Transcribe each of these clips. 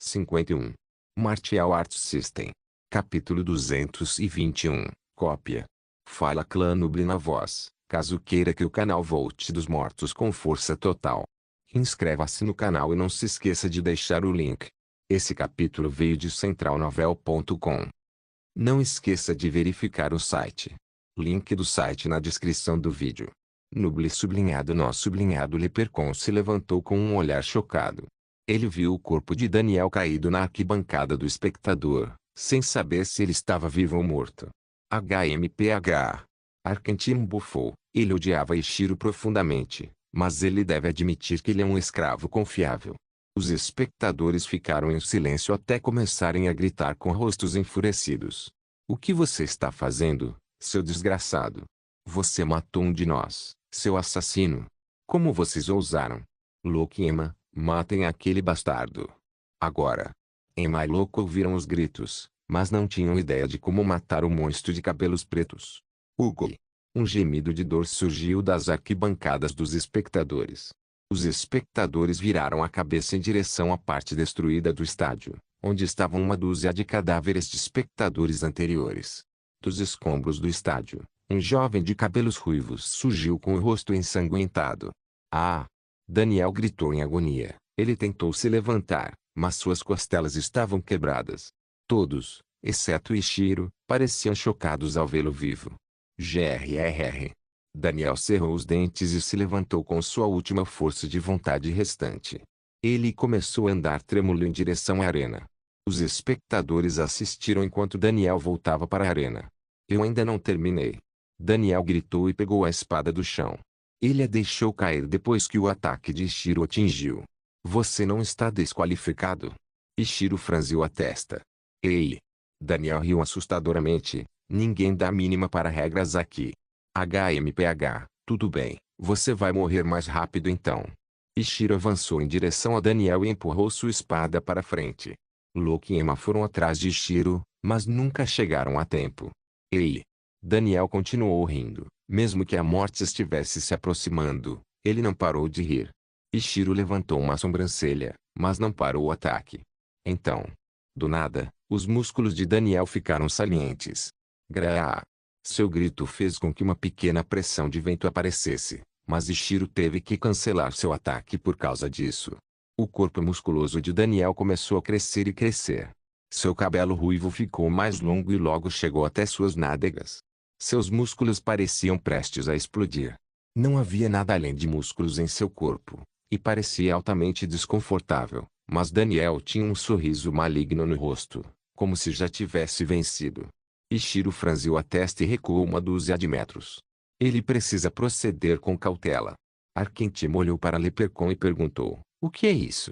51. Martial Arts System. Capítulo 221. Cópia. Fala Clã Noob na voz, caso queira que o canal volte dos mortos com força total. Inscreva-se no canal e não se esqueça de deixar o link. Esse capítulo veio de centralnovel.com. Não esqueça de verificar o site. Link do site na descrição do vídeo. Noob sublinhado Leprechaun se levantou com um olhar chocado. Ele viu o corpo de Daniel caído na arquibancada do espectador, sem saber se ele estava vivo ou morto. HMPH. Arquentim bufou. Ele odiava Ishiro profundamente, mas ele deve admitir que ele é um escravo confiável. Os espectadores ficaram em silêncio até começarem a gritar com rostos enfurecidos. O que você está fazendo, seu desgraçado? Você matou um de nós, seu assassino. Como vocês ousaram? Loki e Emma, matem aquele bastardo. Agora. Emma e Loki ouviram os gritos, mas não tinham ideia de como matar o monstro de cabelos pretos. Hugo. Um gemido de dor surgiu das arquibancadas dos espectadores. Os espectadores viraram a cabeça em direção à parte destruída do estádio, onde estavam uma dúzia de cadáveres de espectadores anteriores. Dos escombros do estádio, um jovem de cabelos ruivos surgiu com o rosto ensanguentado. Ah! Daniel gritou em agonia. Ele tentou se levantar, mas suas costelas estavam quebradas. Todos, exceto Ishiro, pareciam chocados ao vê-lo vivo. Grrr. Daniel cerrou os dentes e se levantou com sua última força de vontade restante. Ele começou a andar trêmulo em direção à arena. Os espectadores assistiram enquanto Daniel voltava para a arena. Eu ainda não terminei. Daniel gritou e pegou a espada do chão. Ele a deixou cair depois que o ataque de Ishiro atingiu. Você não está desqualificado. Ishiro franziu a testa. Ei! Daniel riu assustadoramente. Ninguém dá mínima para regras aqui. HMPH, tudo bem, você vai morrer mais rápido então. Ishiro avançou em direção a Daniel e empurrou sua espada para frente. Loki e Emma foram atrás de Ishiro, mas nunca chegaram a tempo. Ei! Daniel continuou rindo, mesmo que a morte estivesse se aproximando, ele não parou de rir. Ishiro levantou uma sobrancelha, mas não parou o ataque. Então, do nada, os músculos de Daniel ficaram salientes. Grrrr! Seu grito fez com que uma pequena pressão de vento aparecesse, mas Ishiro teve que cancelar seu ataque por causa disso. O corpo musculoso de Daniel começou a crescer e crescer. Seu cabelo ruivo ficou mais longo e logo chegou até suas nádegas. Seus músculos pareciam prestes a explodir. Não havia nada além de músculos em seu corpo, e parecia altamente desconfortável, mas Daniel tinha um sorriso maligno no rosto, como se já tivesse vencido. Ishiro franziu a testa e recuou uma dúzia de metros. Ele precisa proceder com cautela. Arquentim olhou para Leprechaun e perguntou, o que é isso?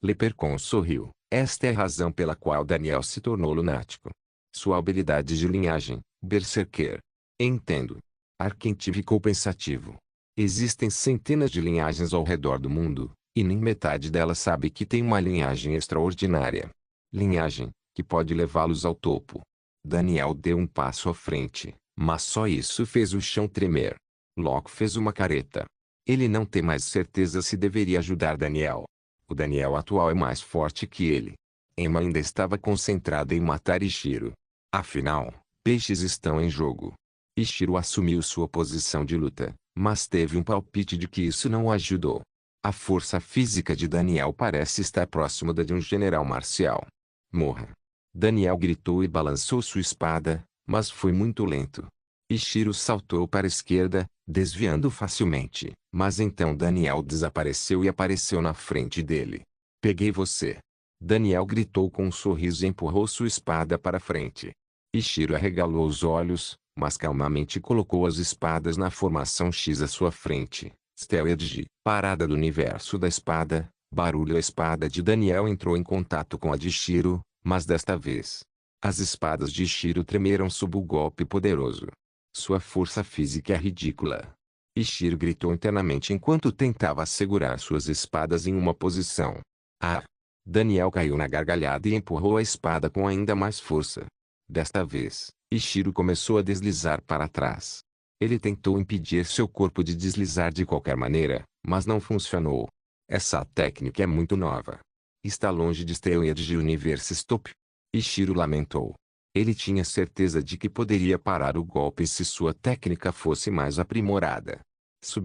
Leprechaun sorriu. Esta é a razão pela qual Daniel se tornou lunático. Sua habilidade de linhagem, Berserker. Entendo. Arquentim ficou pensativo. Existem centenas de linhagens ao redor do mundo, e nem metade delas sabe que tem uma linhagem extraordinária. Linhagem, que pode levá-los ao topo. Daniel deu um passo à frente, mas só isso fez o chão tremer. Loki fez uma careta. Ele não tem mais certeza se deveria ajudar Daniel. O Daniel atual é mais forte que ele. Emma ainda estava concentrada em matar Ishiro. Afinal, peixes estão em jogo. Ishiro assumiu sua posição de luta, mas teve um palpite de que isso não o ajudou. A força física de Daniel parece estar próxima da de um general marcial. Morra! Daniel gritou e balançou sua espada, mas foi muito lento. Ishiro saltou para a esquerda, desviando facilmente, mas então Daniel desapareceu e apareceu na frente dele. Peguei você! Daniel gritou com um sorriso e empurrou sua espada para frente. Ishiro arregalou os olhos, mas calmamente colocou as espadas na formação X à sua frente. Stealth, parada do universo da espada, barulho. A espada de Daniel entrou em contato com a de Ishiro, mas desta vez, as espadas de Ishiro tremeram sob o golpe poderoso. Sua força física é ridícula. Ishiro gritou internamente enquanto tentava segurar suas espadas em uma posição. Ah! Daniel caiu na gargalhada e empurrou a espada com ainda mais força. Desta vez, Ishiro começou a deslizar para trás. Ele tentou impedir seu corpo de deslizar de qualquer maneira, mas não funcionou. Essa técnica é muito nova. Está longe de Steeled Universe Stop. Ishiro lamentou. Ele tinha certeza de que poderia parar o golpe se sua técnica fosse mais aprimorada.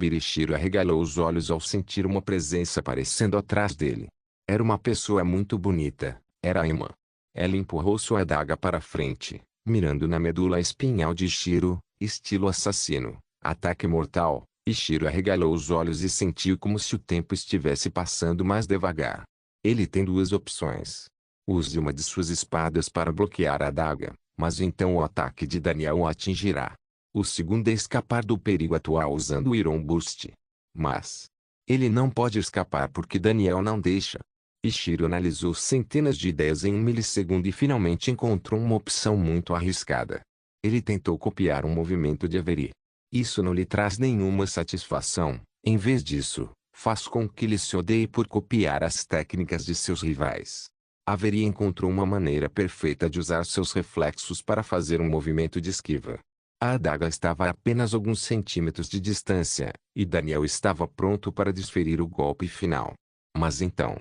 Ishiro arregalou os olhos ao sentir uma presença aparecendo atrás dele. Era uma pessoa muito bonita, era Emma. Ela empurrou sua adaga para frente, mirando na medula espinhal de Ishiro, estilo assassino, ataque mortal. Ishiro arregalou os olhos e sentiu como se o tempo estivesse passando mais devagar. Ele tem duas opções. Use uma de suas espadas para bloquear a adaga, mas então o ataque de Daniel o atingirá. O segundo é escapar do perigo atual usando o Iron Burst. Mas ele não pode escapar porque Daniel não deixa. Ishiro analisou centenas de ideias em um milissegundo e finalmente encontrou uma opção muito arriscada. Ele tentou copiar um movimento de Avery. Isso não lhe traz nenhuma satisfação. Em vez disso, faz com que ele se odeie por copiar as técnicas de seus rivais. Avery encontrou uma maneira perfeita de usar seus reflexos para fazer um movimento de esquiva. A adaga estava a apenas alguns centímetros de distância, e Daniel estava pronto para desferir o golpe final. Mas então,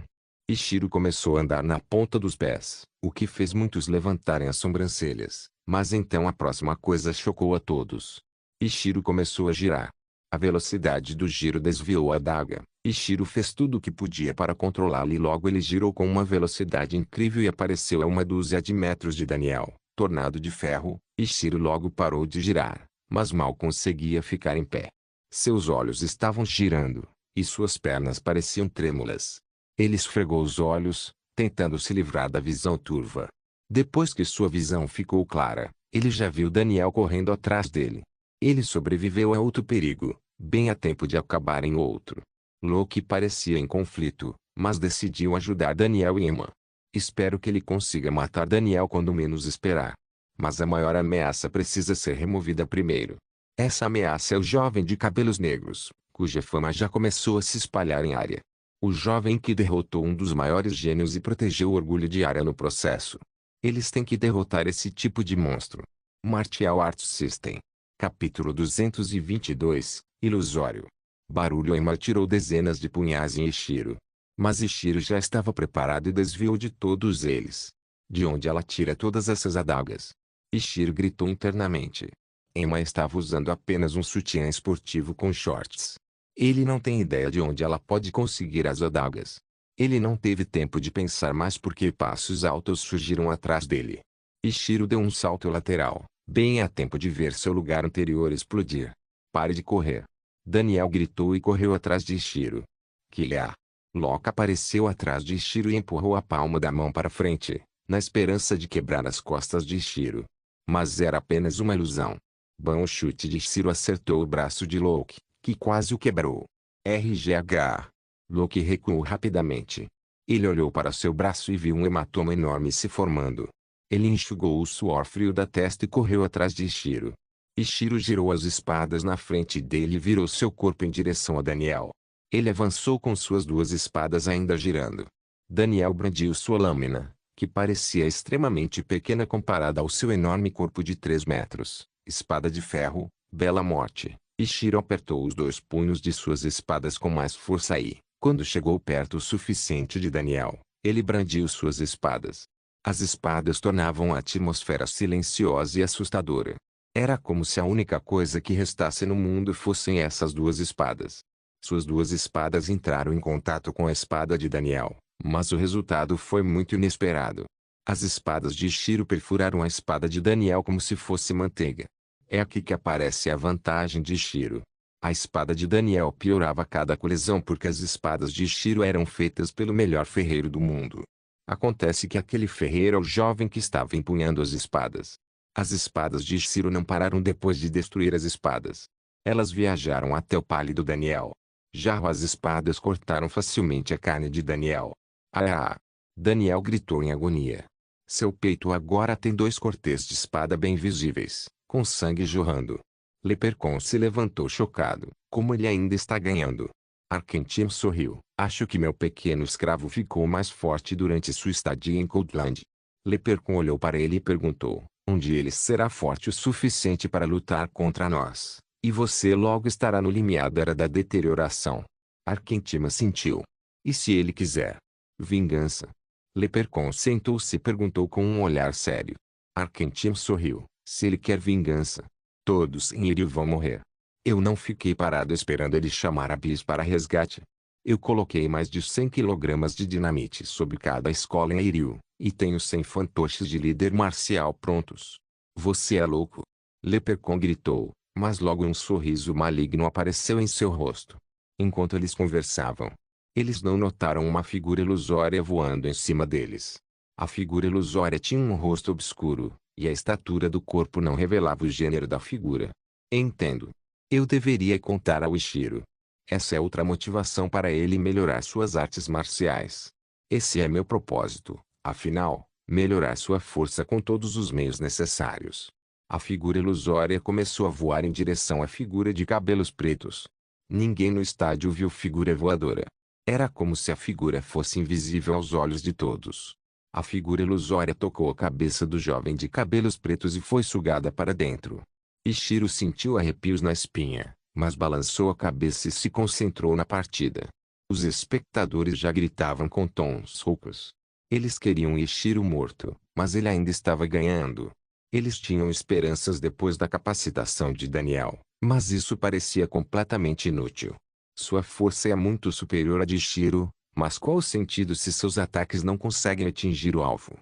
Ishiro começou a andar na ponta dos pés, o que fez muitos levantarem as sobrancelhas. Mas então a próxima coisa chocou a todos. Ishiro começou a girar. A velocidade do giro desviou a adaga. Ishiro fez tudo o que podia para controlá-la e logo ele girou com uma velocidade incrível e apareceu a uma dúzia de metros de Daniel. Tornado de ferro, Ishiro logo parou de girar, mas mal conseguia ficar em pé. Seus olhos estavam girando, e suas pernas pareciam trêmulas. Ele esfregou os olhos, tentando se livrar da visão turva. Depois que sua visão ficou clara, ele já viu Daniel correndo atrás dele. Ele sobreviveu a outro perigo, bem a tempo de acabar em outro. Loki parecia em conflito, mas decidiu ajudar Daniel e Emma. Espero que ele consiga matar Daniel quando menos esperar. Mas a maior ameaça precisa ser removida primeiro. Essa ameaça é o jovem de cabelos negros, cuja fama já começou a se espalhar em Arya. O jovem que derrotou um dos maiores gênios e protegeu o orgulho de Arya no processo. Eles têm que derrotar esse tipo de monstro. Martial Arts System. Capítulo 222, Ilusório. Barulho. Emma tirou dezenas de punhais em Ishiro. Mas Ishiro já estava preparado e desviou de todos eles. De onde ela tira todas essas adagas? Ishiro gritou internamente. Emma estava usando apenas um sutiã esportivo com shorts. Ele não tem ideia de onde ela pode conseguir as adagas. Ele não teve tempo de pensar mais porque passos altos surgiram atrás dele. Ishiro deu um salto lateral, bem a tempo de ver seu lugar anterior explodir. Pare de correr. Daniel gritou e correu atrás de Ishiro. Kilha. Loki apareceu atrás de Ishiro e empurrou a palma da mão para frente, na esperança de quebrar as costas de Ishiro. Mas era apenas uma ilusão. Bom, o chute de Ishiro acertou o braço de Loki, que quase o quebrou. RGH. Loki recuou rapidamente. Ele olhou para seu braço e viu um hematoma enorme se formando. Ele enxugou o suor frio da testa e correu atrás de Ishiro. Ishiro girou as espadas na frente dele e virou seu corpo em direção a Daniel. Ele avançou com suas duas espadas ainda girando. Daniel brandiu sua lâmina, que parecia extremamente pequena comparada ao seu enorme corpo de 3 metros. Espada de ferro, bela morte. Ishiro apertou os dois punhos de suas espadas com mais força e, quando chegou perto o suficiente de Daniel, ele brandiu suas espadas. As espadas tornavam a atmosfera silenciosa e assustadora. Era como se a única coisa que restasse no mundo fossem essas duas espadas. Suas duas espadas entraram em contato com a espada de Daniel, mas o resultado foi muito inesperado. As espadas de Ishiro perfuraram a espada de Daniel como se fosse manteiga. É aqui que aparece a vantagem de Ishiro. A espada de Daniel piorava a cada colisão porque as espadas de Ishiro eram feitas pelo melhor ferreiro do mundo. Acontece que aquele ferreiro é o jovem que estava empunhando as espadas. As espadas de Ishiro não pararam depois de destruir as espadas. Elas viajaram até o pálido Daniel. Já as espadas cortaram facilmente a carne de Daniel. Ah! Daniel gritou em agonia. Seu peito agora tem 2 cortes de espada bem visíveis, com sangue jorrando. Leprechaun se levantou chocado. Como ele ainda está ganhando? Arquentino sorriu. Acho que meu pequeno escravo ficou mais forte durante sua estadia em Coldland. Leprechaun olhou para ele e perguntou: um dia ele será forte o suficiente para lutar contra nós, e você logo estará no limiar da era da deterioração. Arquentino sentiu. E se ele quiser? Vingança. Leprechaun sentou-se e perguntou com um olhar sério. Arquentim sorriu. Se ele quer vingança, todos em Hyrule vão morrer. Eu não fiquei parado esperando ele chamar a Bis para resgate. Eu coloquei mais de 100 kg de dinamite sobre cada escola em Hyrule, e tenho 100 fantoches de líder marcial prontos. Você é louco? Leprechaun gritou, mas logo um sorriso maligno apareceu em seu rosto. Enquanto eles conversavam, eles não notaram uma figura ilusória voando em cima deles. A figura ilusória tinha um rosto obscuro, e a estatura do corpo não revelava o gênero da figura. Entendo. Eu deveria contar ao Ishiro. Essa é outra motivação para ele melhorar suas artes marciais. Esse é meu propósito, afinal, melhorar sua força com todos os meios necessários. A figura ilusória começou a voar em direção à figura de cabelos pretos. Ninguém no estádio viu figura voadora. Era como se a figura fosse invisível aos olhos de todos. A figura ilusória tocou a cabeça do jovem de cabelos pretos e foi sugada para dentro. Ishiro sentiu arrepios na espinha, mas balançou a cabeça e se concentrou na partida. Os espectadores já gritavam com tons roucos. Eles queriam Ishiro morto, mas ele ainda estava ganhando. Eles tinham esperanças depois da capacitação de Daniel, mas isso parecia completamente inútil. Sua força é muito superior à de Ishiro, mas qual o sentido se seus ataques não conseguem atingir o alvo?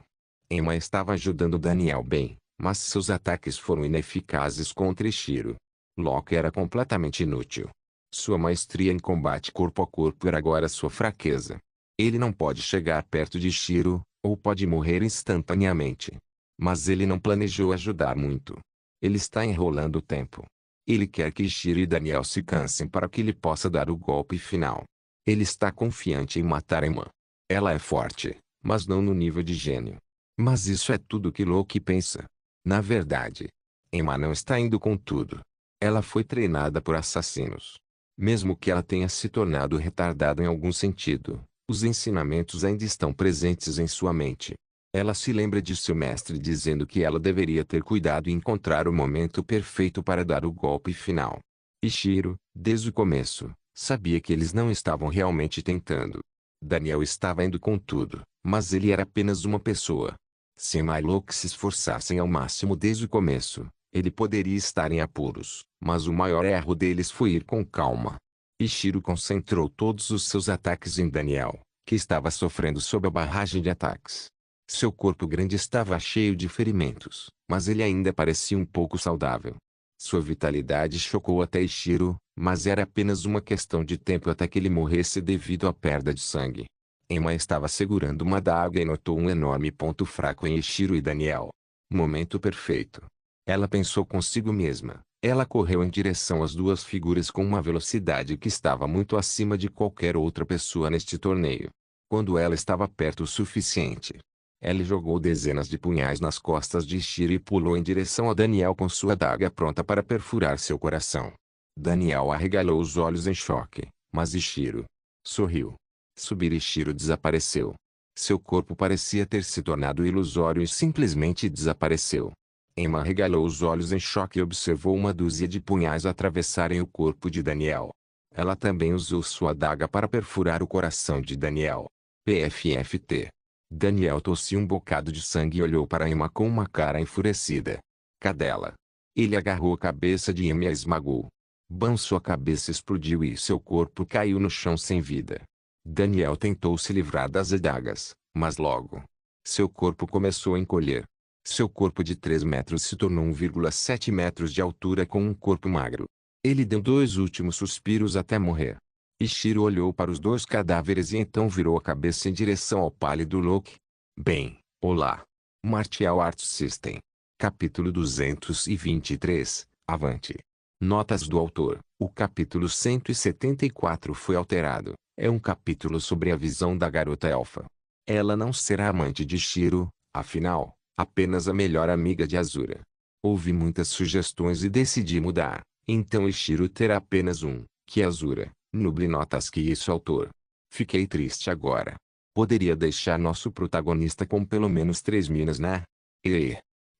Emma estava ajudando Daniel bem, mas seus ataques foram ineficazes contra Ishiro. Locke era completamente inútil. Sua maestria em combate corpo a corpo era agora sua fraqueza. Ele não pode chegar perto de Ishiro, ou pode morrer instantaneamente. Mas ele não planejou ajudar muito. Ele está enrolando o tempo. Ele quer que Ishiro e Daniel se cansem para que ele possa dar o golpe final. Ele está confiante em matar Emma. Ela é forte, mas não no nível de gênio. Mas isso é tudo que Locke pensa. Na verdade, Emma não está indo com tudo. Ela foi treinada por assassinos. Mesmo que ela tenha se tornado retardada em algum sentido, os ensinamentos ainda estão presentes em sua mente. Ela se lembra de seu mestre dizendo que ela deveria ter cuidado e encontrar o momento perfeito para dar o golpe final. Ishiro, desde o começo, sabia que eles não estavam realmente tentando. Daniel estava indo com tudo, mas ele era apenas uma pessoa. Se Emma e Locke se esforçassem ao máximo desde o começo, ele poderia estar em apuros, mas o maior erro deles foi ir com calma. Ishiro concentrou todos os seus ataques em Daniel, que estava sofrendo sob a barragem de ataques. Seu corpo grande estava cheio de ferimentos, mas ele ainda parecia um pouco saudável. Sua vitalidade chocou até Ishiro, mas era apenas uma questão de tempo até que ele morresse devido à perda de sangue. Emma estava segurando uma adaga e notou um enorme ponto fraco em Ishiro e Daniel. Momento perfeito. Ela pensou consigo mesma. Ela correu em direção às duas figuras com uma velocidade que estava muito acima de qualquer outra pessoa neste torneio. Quando ela estava perto o suficiente, ela jogou dezenas de punhais nas costas de Ishiro e pulou em direção a Daniel com sua adaga pronta para perfurar seu coração. Daniel arregalou os olhos em choque, mas Ishiro sorriu. Ishiro desapareceu. Seu corpo parecia ter se tornado ilusório e simplesmente desapareceu. Emma arregalou os olhos em choque e observou uma dúzia de punhais atravessarem o corpo de Daniel. Ela também usou sua adaga para perfurar o coração de Daniel. PFFT. Daniel tossiu um bocado de sangue e olhou para Emma com uma cara enfurecida. Cadela. Ele agarrou a cabeça de Emma e a esmagou. Bam, sua cabeça explodiu e seu corpo caiu no chão sem vida. Daniel tentou se livrar das adagas, mas logo, seu corpo começou a encolher. Seu corpo de 3 metros se tornou 1,7 metros de altura com um corpo magro. Ele deu 2 últimos suspiros até morrer. Ishiro olhou para os 2 cadáveres e então virou a cabeça em direção ao pálido Locke. Bem, olá. Martial Arts System. Capítulo 223, Avante. Notas do autor. O capítulo 174 foi alterado. É um capítulo sobre a visão da garota elfa. Ela não será amante de Shiro, afinal, apenas a melhor amiga de Azura. Houve muitas sugestões e decidi mudar, então Ishiro terá apenas um, que é Azura. Nuble notas que isso autor. Fiquei triste agora. Poderia deixar nosso protagonista com pelo menos 3 minas, né?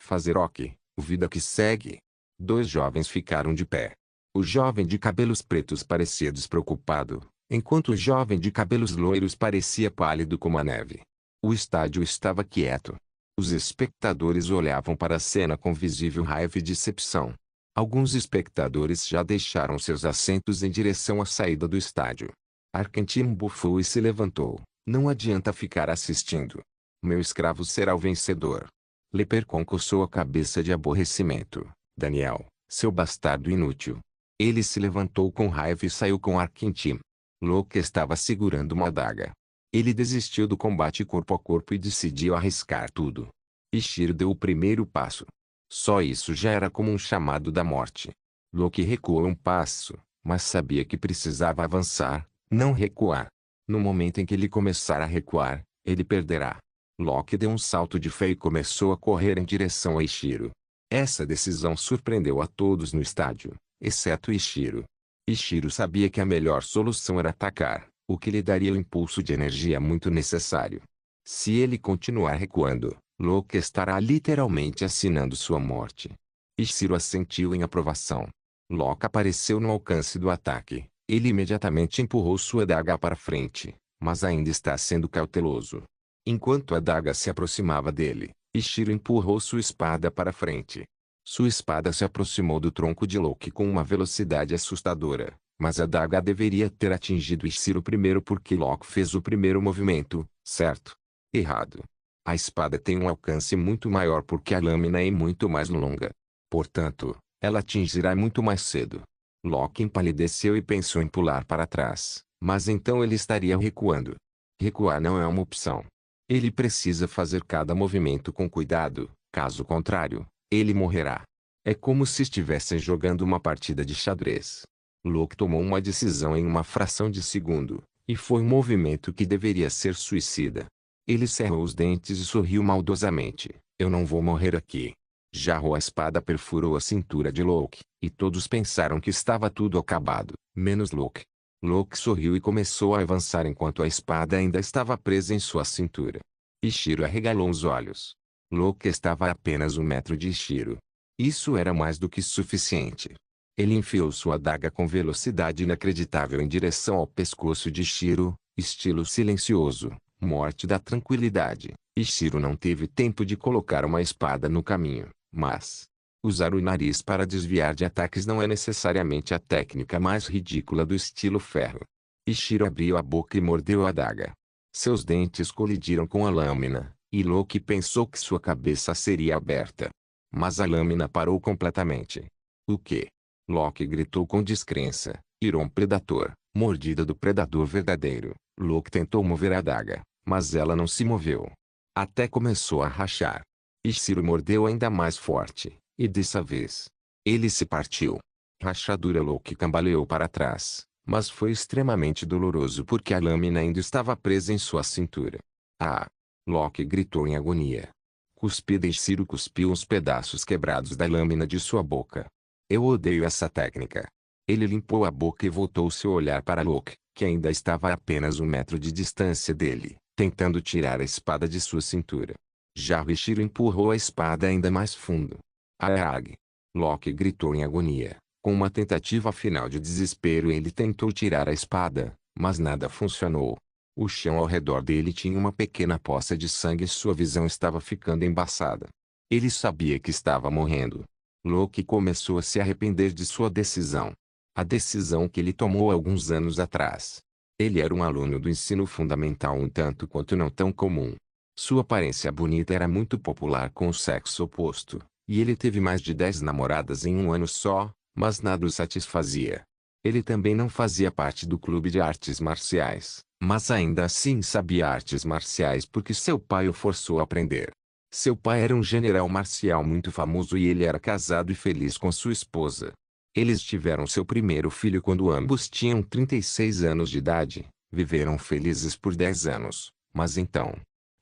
Fazer ok, vida que segue. 2 jovens ficaram de pé. O jovem de cabelos pretos parecia despreocupado, enquanto o jovem de cabelos loiros parecia pálido como a neve. O estádio estava quieto. Os espectadores olhavam para a cena com visível raiva e decepção. Alguns espectadores já deixaram seus assentos em direção à saída do estádio. Arkentim bufou e se levantou. Não adianta ficar assistindo. Meu escravo será o vencedor. Lepercon coçou a cabeça de aborrecimento. Daniel, seu bastardo inútil. Ele se levantou com raiva e saiu com Arkentim. Locke estava segurando uma adaga. Ele desistiu do combate corpo a corpo e decidiu arriscar tudo. Ishiro deu o primeiro passo. Só isso já era como um chamado da morte. Locke recuou um passo, mas sabia que precisava avançar, não recuar. No momento em que ele começar a recuar, ele perderá. Locke deu um salto de fé e começou a correr em direção a Ishiro. Essa decisão surpreendeu a todos no estádio, exceto Ishiro. Ishiro sabia que a melhor solução era atacar, o que lhe daria o impulso de energia muito necessário. Se ele continuar recuando, Locke estará literalmente assinando sua morte. Ishiro assentiu em aprovação. Locke apareceu no alcance do ataque. Ele imediatamente empurrou sua adaga para frente, mas ainda está sendo cauteloso. Enquanto a adaga se aproximava dele, Ishiro empurrou sua espada para frente. Sua espada se aproximou do tronco de Locke com uma velocidade assustadora, mas a adaga deveria ter atingido Ishiro primeiro porque Locke fez o primeiro movimento, certo? Errado. A espada tem um alcance muito maior porque a lâmina é muito mais longa. Portanto, ela atingirá muito mais cedo. Locke empalideceu e pensou em pular para trás, mas então ele estaria recuando. Recuar não é uma opção. Ele precisa fazer cada movimento com cuidado, caso contrário, ele morrerá. É como se estivessem jogando uma partida de xadrez. Locke tomou uma decisão em uma fração de segundo, e foi um movimento que deveria ser suicida. Ele cerrou os dentes e sorriu maldosamente. Eu não vou morrer aqui. Jarrou a espada perfurou a cintura de Locke, e todos pensaram que estava tudo acabado, menos Locke. Locke sorriu e começou a avançar enquanto a espada ainda estava presa em sua cintura. Ishiro arregalou os olhos. Locke estava a apenas 1 metro de Ishiro. Isso era mais do que suficiente. Ele enfiou sua adaga com velocidade inacreditável em direção ao pescoço de Ishiro, estilo silencioso, morte da tranquilidade. Ishiro não teve tempo de colocar uma espada no caminho, mas usar o nariz para desviar de ataques não é necessariamente a técnica mais ridícula do estilo ferro. Ishiro abriu a boca e mordeu a adaga. Seus dentes colidiram com a lâmina, e Locke pensou que sua cabeça seria aberta. Mas a lâmina parou completamente. O quê? Locke gritou com descrença. Iron Predator, mordida do predador verdadeiro. Locke tentou mover a adaga, mas ela não se moveu. Até começou a rachar. Ishiro mordeu ainda mais forte. E dessa vez, ele se partiu. Rachadura. Locke cambaleou para trás, mas foi extremamente doloroso porque a lâmina ainda estava presa em sua cintura. Ah! Locke gritou em agonia. Cuspida. Ishiro cuspiu os pedaços quebrados da lâmina de sua boca. Eu odeio essa técnica. Ele limpou a boca e voltou seu olhar para Locke, que ainda estava a apenas 1 metro de distância dele, tentando tirar a espada de sua cintura. Já Ishiro empurrou a espada ainda mais fundo. Aag! Locke gritou em agonia. Com uma tentativa final de desespero ele tentou tirar a espada, mas nada funcionou. O chão ao redor dele tinha uma pequena poça de sangue e sua visão estava ficando embaçada. Ele sabia que estava morrendo. Locke começou a se arrepender de sua decisão. A decisão que ele tomou alguns anos atrás. Ele era um aluno do ensino fundamental um tanto quanto não tão comum. Sua aparência bonita era muito popular com o sexo oposto. E ele teve mais de 10 namoradas em um ano só, mas nada o satisfazia. Ele também não fazia parte do clube de artes marciais, mas ainda assim sabia artes marciais porque seu pai o forçou a aprender. Seu pai era um general marcial muito famoso e ele era casado e feliz com sua esposa. Eles tiveram seu primeiro filho quando ambos tinham 36 anos de idade, viveram felizes por 10 anos, mas então,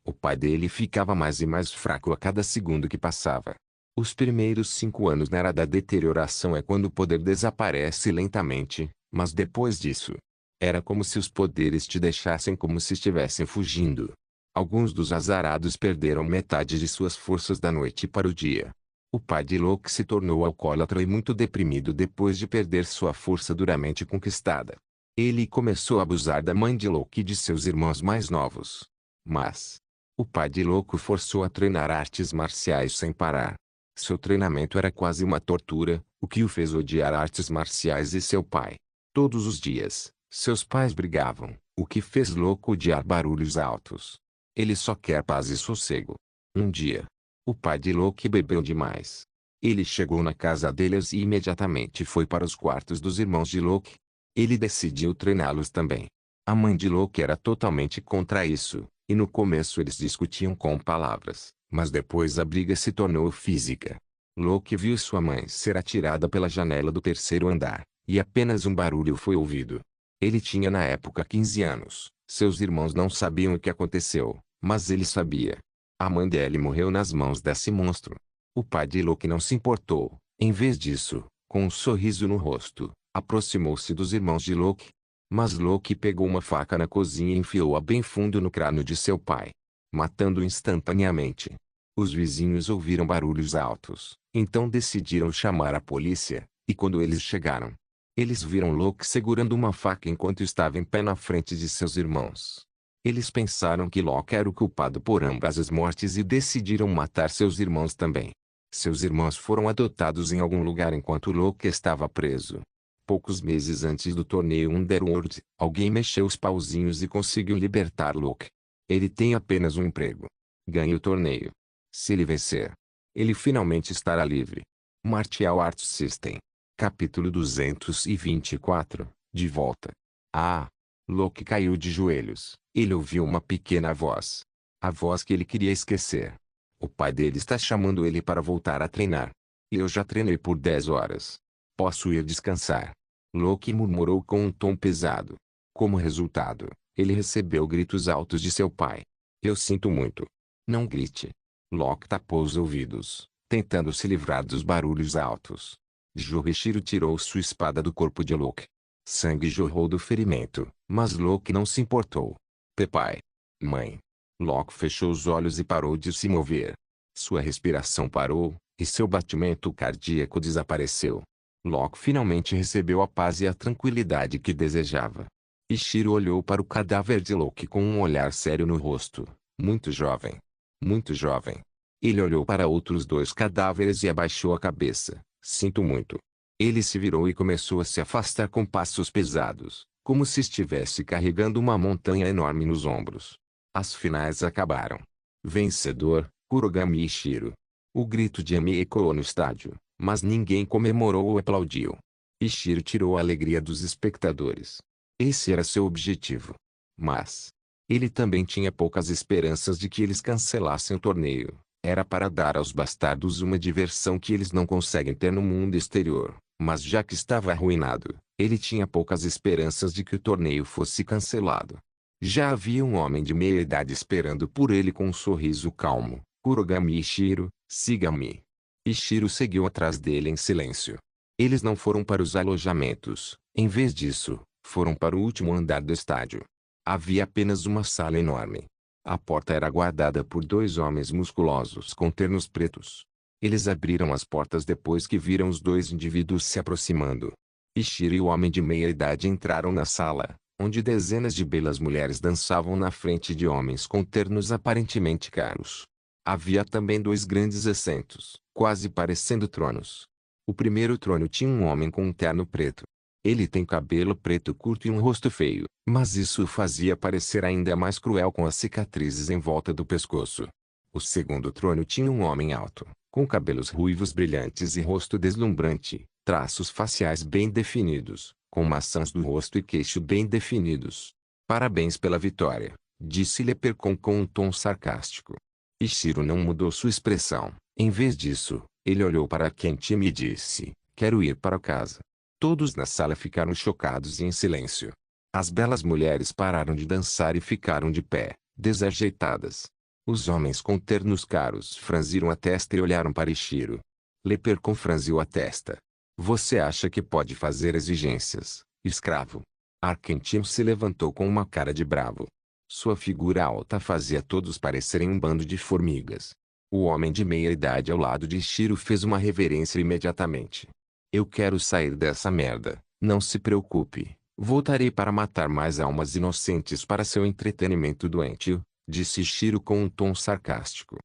o pai dele ficava mais e mais fraco a cada segundo que passava. Os primeiros 5 anos na era da deterioração é quando o poder desaparece lentamente, mas depois disso, era como se os poderes te deixassem como se estivessem fugindo. Alguns dos azarados perderam metade de suas forças da noite para o dia. O pai de Locke se tornou alcoólatra e muito deprimido depois de perder sua força duramente conquistada. Ele começou a abusar da mãe de Loki e de seus irmãos mais novos. Mas o pai de Loki forçou a treinar artes marciais sem parar. Seu treinamento era quase uma tortura, o que o fez odiar artes marciais e seu pai. Todos os dias, seus pais brigavam, o que fez Loki odiar barulhos altos. Ele só quer paz e sossego. Um dia, o pai de Loki bebeu demais. Ele chegou na casa deles e imediatamente foi para os quartos dos irmãos de Loki. Ele decidiu treiná-los também. A mãe de Loki era totalmente contra isso, e no começo eles discutiam com palavras, mas depois a briga se tornou física. Loki viu sua mãe ser atirada pela janela do terceiro andar, e apenas um barulho foi ouvido. Ele tinha na época 15 anos. Seus irmãos não sabiam o que aconteceu, mas ele sabia. A mãe dele morreu nas mãos desse monstro. O pai de Loki não se importou. Em vez disso, com um sorriso no rosto, aproximou-se dos irmãos de Loki. Mas Loki pegou uma faca na cozinha e enfiou-a bem fundo no crânio de seu pai, matando-o instantaneamente. Os vizinhos ouviram barulhos altos, então decidiram chamar a polícia, e quando eles chegaram, eles viram Loki segurando uma faca enquanto estava em pé na frente de seus irmãos. Eles pensaram que Loki era o culpado por ambas as mortes e decidiram matar seus irmãos também. Seus irmãos foram adotados em algum lugar enquanto Loki estava preso. Poucos meses antes do torneio Underworld, alguém mexeu os pauzinhos e conseguiu libertar Loki. Ele tem apenas um emprego. Ganhe o torneio. Se ele vencer, ele finalmente estará livre. Martial Arts System. Capítulo 224. De volta. Ah! Loki caiu de joelhos. Ele ouviu uma pequena voz. A voz que ele queria esquecer. O pai dele está chamando ele para voltar a treinar. E eu já treinei por 10 horas. Posso ir descansar. Loki murmurou com um tom pesado. Como resultado, ele recebeu gritos altos de seu pai. Eu sinto muito. Não grite. Loki tapou os ouvidos, tentando se livrar dos barulhos altos. Jorishiro tirou sua espada do corpo de Loki. Sangue jorrou do ferimento, mas Loki não se importou. Pai. Mãe. Loki fechou os olhos e parou de se mover. Sua respiração parou, e seu batimento cardíaco desapareceu. Loki finalmente recebeu a paz e a tranquilidade que desejava. Ishiro olhou para o cadáver de Loki com um olhar sério no rosto. Muito jovem. Muito jovem. Ele olhou para outros dois cadáveres e abaixou a cabeça. Sinto muito. Ele se virou e começou a se afastar com passos pesados, como se estivesse carregando uma montanha enorme nos ombros. As finais acabaram. Vencedor, Kurogami Ishiro. O grito de Emi ecoou no estádio, mas ninguém comemorou ou aplaudiu. Ishiro tirou a alegria dos espectadores. Esse era seu objetivo. Mas ele também tinha poucas esperanças de que eles cancelassem o torneio. Era para dar aos bastardos uma diversão que eles não conseguem ter no mundo exterior. Mas já que estava arruinado, ele tinha poucas esperanças de que o torneio fosse cancelado. Já havia um homem de meia idade esperando por ele com um sorriso calmo. Kurogami Ishiro, siga-me. Ishiro seguiu atrás dele em silêncio. Eles não foram para os alojamentos. Em vez disso, foram para o último andar do estádio. Havia apenas uma sala enorme. A porta era guardada por dois homens musculosos com ternos pretos. Eles abriram as portas depois que viram os dois indivíduos se aproximando. Ishiro e o homem de meia idade entraram na sala, onde dezenas de belas mulheres dançavam na frente de homens com ternos aparentemente caros. Havia também dois grandes assentos, quase parecendo tronos. O primeiro trono tinha um homem com um terno preto. Ele tem cabelo preto curto e um rosto feio, mas isso o fazia parecer ainda mais cruel com as cicatrizes em volta do pescoço. O segundo trono tinha um homem alto, com cabelos ruivos brilhantes e rosto deslumbrante, traços faciais bem definidos, com maçãs do rosto e queixo bem definidos. Parabéns pela vitória, disse Leprechaun com um tom sarcástico. Ishiro não mudou sua expressão. Em vez disso, ele olhou para Kentimi e disse, quero ir para casa. Todos na sala ficaram chocados e em silêncio. As belas mulheres pararam de dançar e ficaram de pé, desajeitadas. Os homens com ternos caros franziram a testa e olharam para Ishiro. Leprechaun franziu a testa. Você acha que pode fazer exigências, escravo? Arquentino se levantou com uma cara de bravo. Sua figura alta fazia todos parecerem um bando de formigas. O homem de meia idade ao lado de Ishiro fez uma reverência imediatamente. Eu quero sair dessa merda, não se preocupe, Voltarei para matar mais almas inocentes para seu entretenimento doentio, disse Shiro com um tom sarcástico.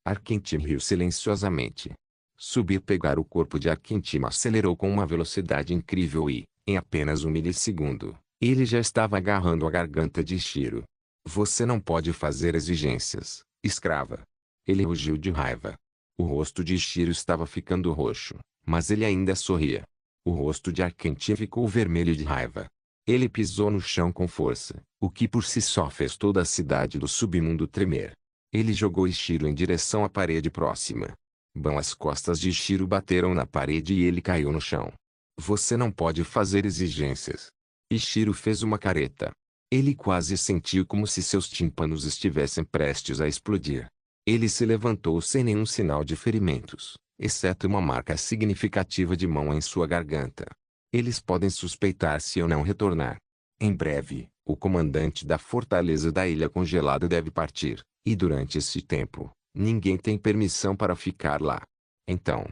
Arquentim riu silenciosamente. Subir pegar o corpo de Arquentim acelerou com uma velocidade incrível e, em apenas um milissegundo, ele já estava agarrando a garganta de Shiro. Você não pode fazer exigências, escrava. Ele rugiu de raiva. O rosto de Shiro estava ficando roxo, mas ele ainda sorria. O rosto de Arquentim ficou vermelho de raiva. Ele pisou no chão com força, o que por si só fez toda a cidade do submundo tremer. Ele jogou Shiro em direção à parede próxima. Bom, as costas de Shiro bateram na parede e ele caiu no chão. Você não pode fazer exigências. Shiro fez uma careta. Ele quase sentiu como se seus tímpanos estivessem prestes a explodir. Ele se levantou sem nenhum sinal de ferimentos, exceto uma marca significativa de mão em sua garganta. Eles podem suspeitar se eu não retornar. Em breve, o comandante da fortaleza da Ilha Congelada deve partir, e durante esse tempo, ninguém tem permissão para ficar lá. Então,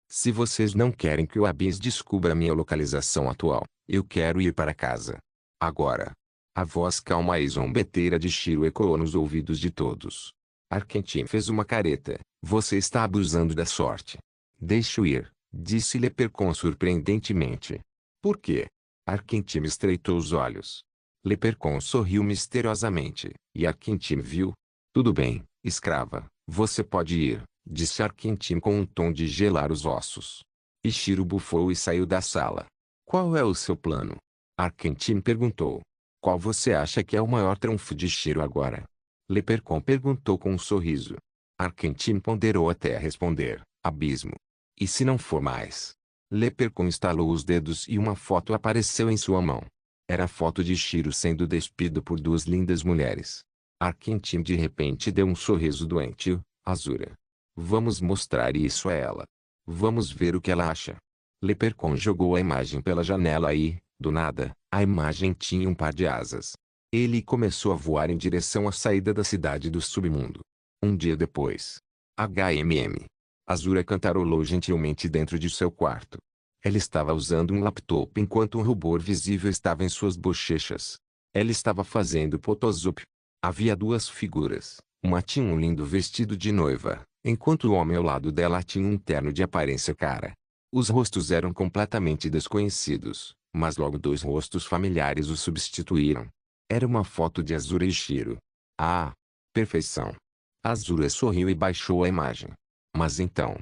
se vocês não querem que o Abyss descubra minha localização atual, eu quero ir para casa. Agora. A voz calma e zombeteira de Shiro ecoou nos ouvidos de todos. Arquentim fez uma careta. Você está abusando da sorte. Deixe-o ir, disse Leprechaun surpreendentemente. Por quê? Arquentim estreitou os olhos. Leprechaun sorriu misteriosamente, e Arquentim viu. Tudo bem, escrava, você pode ir, disse Arquentim com um tom de gelar os ossos. Shiro bufou e saiu da sala. Qual é o seu plano? Arquentim perguntou. Qual você acha que é o maior trunfo de Shiro agora? Leprechaun perguntou com um sorriso. Arquentim ponderou até responder, abismo. E se não for mais? Leprechaun estalou os dedos e uma foto apareceu em sua mão. Era a foto de Shiro sendo despido por duas lindas mulheres. Arquentim de repente deu um sorriso doentio. Azura. Vamos mostrar isso a ela. Vamos ver o que ela acha. Leprechaun jogou a imagem pela janela e, do nada, a imagem tinha um par de asas. Ele começou a voar em direção à saída da cidade do submundo. Um dia depois. HMM. Azura cantarolou gentilmente dentro de seu quarto. Ela estava usando um laptop enquanto um rubor visível estava em suas bochechas. Ela estava fazendo Photoshop. Havia duas figuras. Uma tinha um lindo vestido de noiva, enquanto o homem ao lado dela tinha um terno de aparência cara. Os rostos eram completamente desconhecidos, mas logo dois rostos familiares o substituíram. Era uma foto de Azura e Shiro. Ah! Perfeição! Azura sorriu e baixou a imagem. Mas então,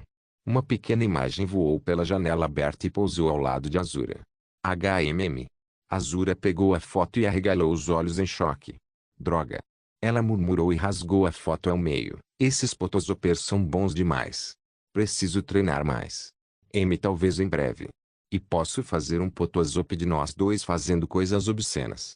uma pequena imagem voou pela janela aberta e pousou ao lado de Azura. HMM. Azura pegou a foto e arregalou os olhos em choque. Droga! Ela murmurou e rasgou a foto ao meio. Esses photoshopers são bons demais. Preciso treinar mais. Talvez em breve. E posso fazer um photoshop de nós dois fazendo coisas obscenas.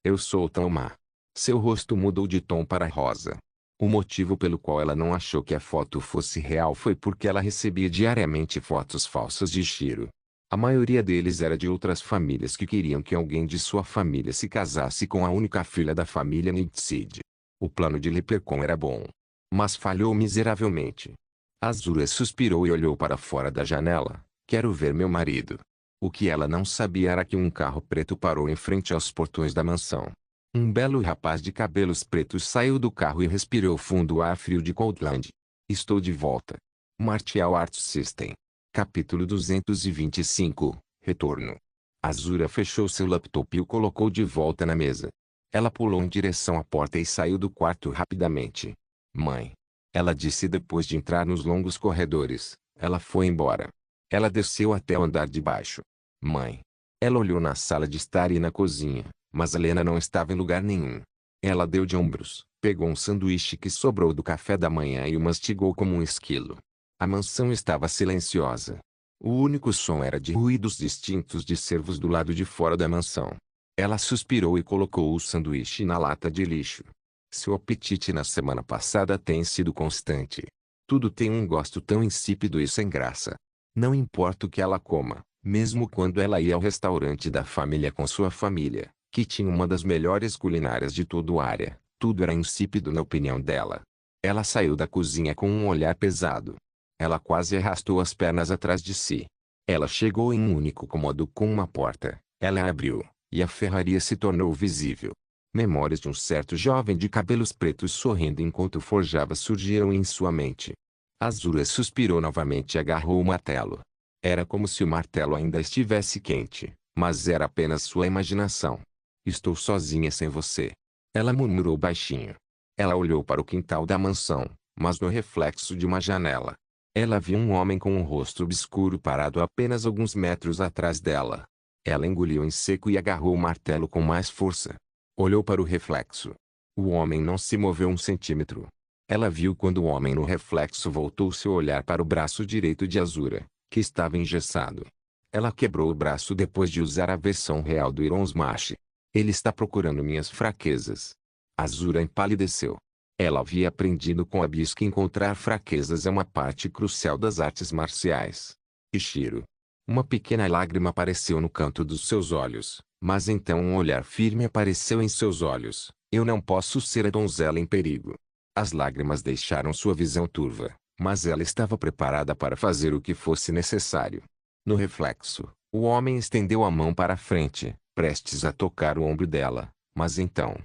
Eu sou tão má. Seu rosto mudou de tom para rosa. O motivo pelo qual ela não achou que a foto fosse real foi porque ela recebia diariamente fotos falsas de Shiro. A maioria deles era de outras famílias que queriam que alguém de sua família se casasse com a única filha da família Nidseed. O plano de Leprechaun era bom, mas falhou miseravelmente. Azura suspirou e olhou para fora da janela. Quero ver meu marido. O que ela não sabia era que um carro preto parou em frente aos portões da mansão. Um belo rapaz de cabelos pretos saiu do carro e respirou fundo o ar frio de Coldland. Estou de volta. Martial Arts System. Capítulo 225. Retorno. Azura fechou seu laptop e o colocou de volta na mesa. Ela pulou em direção à porta e saiu do quarto rapidamente. Mãe. Ela disse depois de entrar nos longos corredores. Ela foi embora. Ela desceu até o andar de baixo. Mãe. Ela olhou na sala de estar e na cozinha, mas Helena não estava em lugar nenhum. Ela deu de ombros, pegou um sanduíche que sobrou do café da manhã e o mastigou como um esquilo. A mansão estava silenciosa. O único som era de ruídos distintos de cervos do lado de fora da mansão. Ela suspirou e colocou o sanduíche na lata de lixo. Seu apetite na semana passada tem sido constante. Tudo tem um gosto tão insípido e sem graça. Não importa o que ela coma, mesmo quando ela ia ao restaurante da família com sua família, que tinha uma das melhores culinárias de toda a área, tudo era insípido na opinião dela. Ela saiu da cozinha com um olhar pesado. Ela quase arrastou as pernas atrás de si. Ela chegou em um único cômodo com uma porta, Ela abriu, e a ferraria se tornou visível. Memórias de um certo jovem de cabelos pretos sorrindo enquanto forjava surgiram em sua mente. Azura suspirou novamente e agarrou o martelo. Era como se o martelo ainda estivesse quente, mas era apenas sua imaginação. Estou sozinha sem você. Ela murmurou baixinho. Ela olhou para o quintal da mansão, mas no reflexo de uma janela, ela viu um homem com um rosto obscuro parado apenas alguns metros atrás dela. Ela engoliu em seco e agarrou o martelo com mais força. Olhou para o reflexo. O homem não se moveu um centímetro. Ela viu quando o homem no reflexo voltou seu olhar para o braço direito de Azura, que estava engessado. Ela quebrou o braço depois de usar a versão real do Iron Smash. Ele está procurando minhas fraquezas. Azura empalideceu. Ela havia aprendido com Abyss que encontrar fraquezas é uma parte crucial das artes marciais. Ishiro. Uma pequena lágrima apareceu no canto dos seus olhos, mas então um olhar firme apareceu em seus olhos. Eu não posso ser a donzela em perigo. As lágrimas deixaram sua visão turva, mas ela estava preparada para fazer o que fosse necessário. No reflexo, o homem estendeu a mão para a frente, prestes a tocar o ombro dela, mas então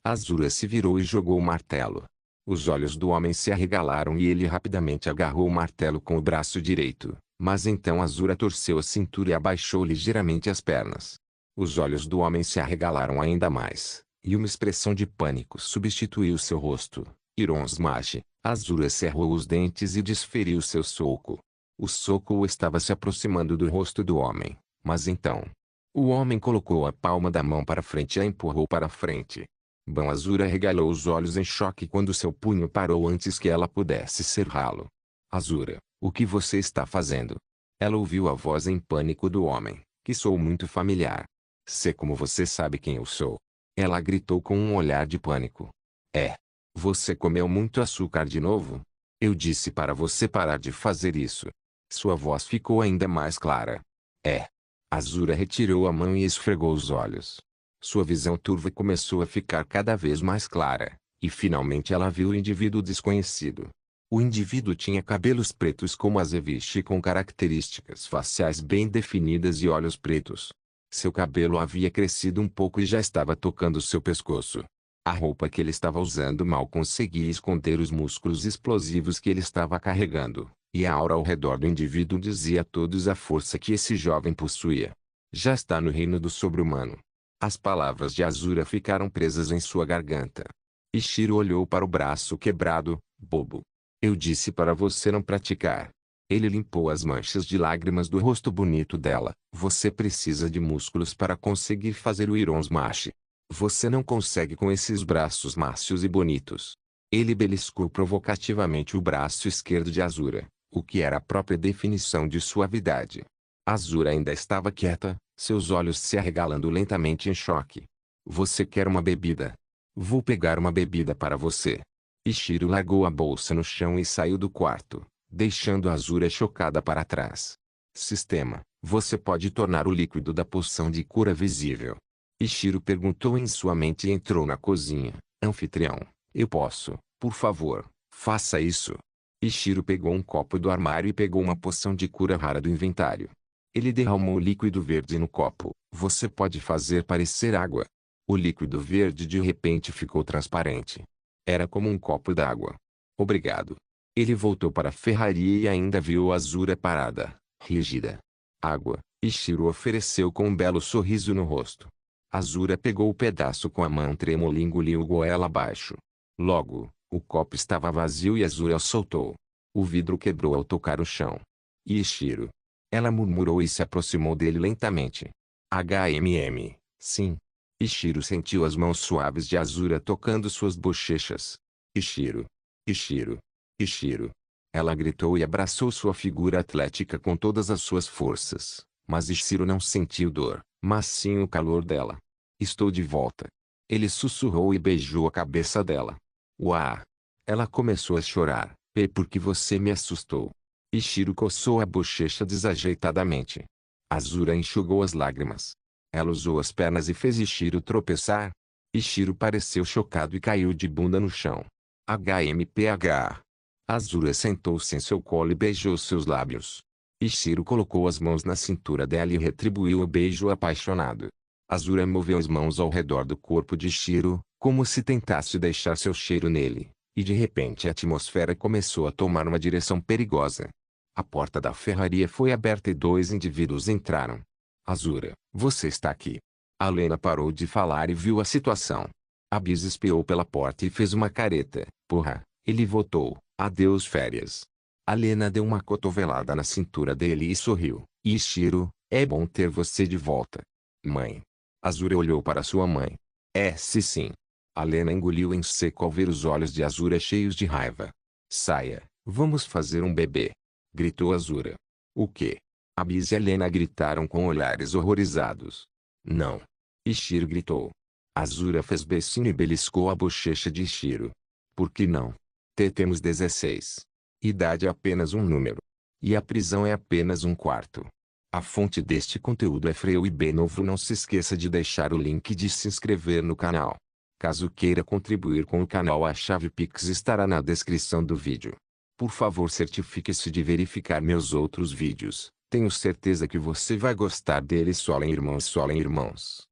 Azura se virou e jogou o martelo. Os olhos do homem se arregalaram e ele rapidamente agarrou o martelo com o braço direito, mas então Azura torceu a cintura e abaixou ligeiramente as pernas. Os olhos do homem se arregalaram ainda mais, e uma expressão de pânico substituiu seu rosto. Iron Smash. Azura cerrou os dentes e desferiu seu soco. O soco estava se aproximando do rosto do homem, mas então o homem colocou a palma da mão para frente e a empurrou para frente. Azura regalou os olhos em choque quando seu punho parou antes que ela pudesse cerrá-lo. Azura, o que você está fazendo? Ela ouviu a voz em pânico do homem, que sou muito familiar. Sei como você sabe quem eu sou. Ela gritou com um olhar de pânico. É. Você comeu muito açúcar de novo? Eu disse para você parar de fazer isso. Sua voz ficou ainda mais clara. É. Azura retirou a mão e esfregou os olhos. Sua visão turva começou a ficar cada vez mais clara, e finalmente ela viu o indivíduo desconhecido. O indivíduo tinha cabelos pretos como azeviche com características faciais bem definidas e olhos pretos. Seu cabelo havia crescido um pouco e já estava tocando seu pescoço. A roupa que ele estava usando mal conseguia esconder os músculos explosivos que ele estava carregando, e a aura ao redor do indivíduo dizia a todos a força que esse jovem possuía. Já está no reino do sobre-humano. As palavras de Azura ficaram presas em sua garganta. Ishiro olhou para o braço quebrado. Bobo. Eu disse para você não praticar. Ele limpou as manchas de lágrimas do rosto bonito dela. Você precisa de músculos para conseguir fazer o Iron Smash. Você não consegue com esses braços mácios e bonitos. Ele beliscou provocativamente o braço esquerdo de Azura, o que era a própria definição de suavidade. Azura ainda estava quieta, seus olhos se arregalando lentamente em choque. Você quer uma bebida? Vou pegar uma bebida para você. Ishiro largou a bolsa no chão e saiu do quarto, deixando Azura chocada para trás. Sistema, você pode tornar o líquido da poção de cura visível. Ishiro perguntou em sua mente e entrou na cozinha. Anfitrião, eu posso, por favor, faça isso. Ishiro pegou um copo do armário e pegou uma poção de cura rara do inventário. Ele derramou o líquido verde no copo. Você pode fazer parecer água. O líquido verde de repente ficou transparente. Era como um copo d'água. Obrigado. Ele voltou para a ferraria e ainda viu Azura parada, rígida. Água, Ishiro ofereceu com um belo sorriso no rosto. Azura pegou o pedaço com a mão trêmula e engoliu goela abaixo. Logo, o copo estava vazio e Azura o soltou. O vidro quebrou ao tocar o chão. Ishiro. Ela murmurou e se aproximou dele lentamente. Sim. Ishiro sentiu as mãos suaves de Azura tocando suas bochechas. Ishiro. Ishiro. Ishiro. Ela gritou e abraçou sua figura atlética com todas as suas forças. Mas Ishiro não sentiu dor, mas sim o calor dela. Estou de volta. Ele sussurrou e beijou a cabeça dela. Uá! Ela começou a chorar. Porque você me assustou. Ishiro coçou a bochecha desajeitadamente. Azura enxugou as lágrimas. Ela usou as pernas e fez Ishiro tropeçar. Ishiro pareceu chocado e caiu de bunda no chão. HMPH. Azura sentou-se em seu colo e beijou seus lábios. Ishiro colocou as mãos na cintura dela e retribuiu o beijo apaixonado. Azura moveu as mãos ao redor do corpo de Ishiro, como se tentasse deixar seu cheiro nele, e de repente a atmosfera começou a tomar uma direção perigosa. A porta da ferraria foi aberta e dois indivíduos entraram. Azura, você está aqui. Alena parou de falar e viu a situação. Abyss espiou pela porta e fez uma careta. Porra, ele votou. Adeus férias. Alena deu uma cotovelada na cintura dele e sorriu. Ishiro, é bom ter você de volta. Mãe. Azura olhou para sua mãe. Sim. Alena engoliu em seco ao ver os olhos de Azura cheios de raiva. Saia, vamos fazer um bebê. Gritou Azura. O quê? Abyss e Alena gritaram com olhares horrorizados. Não. Ishiro gritou. Azura fez beicinho e beliscou a bochecha de Ishiro. Por que não? Temos 16. Idade é apenas um número. E a prisão é apenas um quarto. A fonte deste conteúdo é Freio e Benovo. Não se esqueça de deixar o link e de se inscrever no canal. Caso queira contribuir com o canal, a chave Pix estará na descrição do vídeo. Por favor, certifique-se de verificar meus outros vídeos. Tenho certeza que você vai gostar deles. Solem irmãos.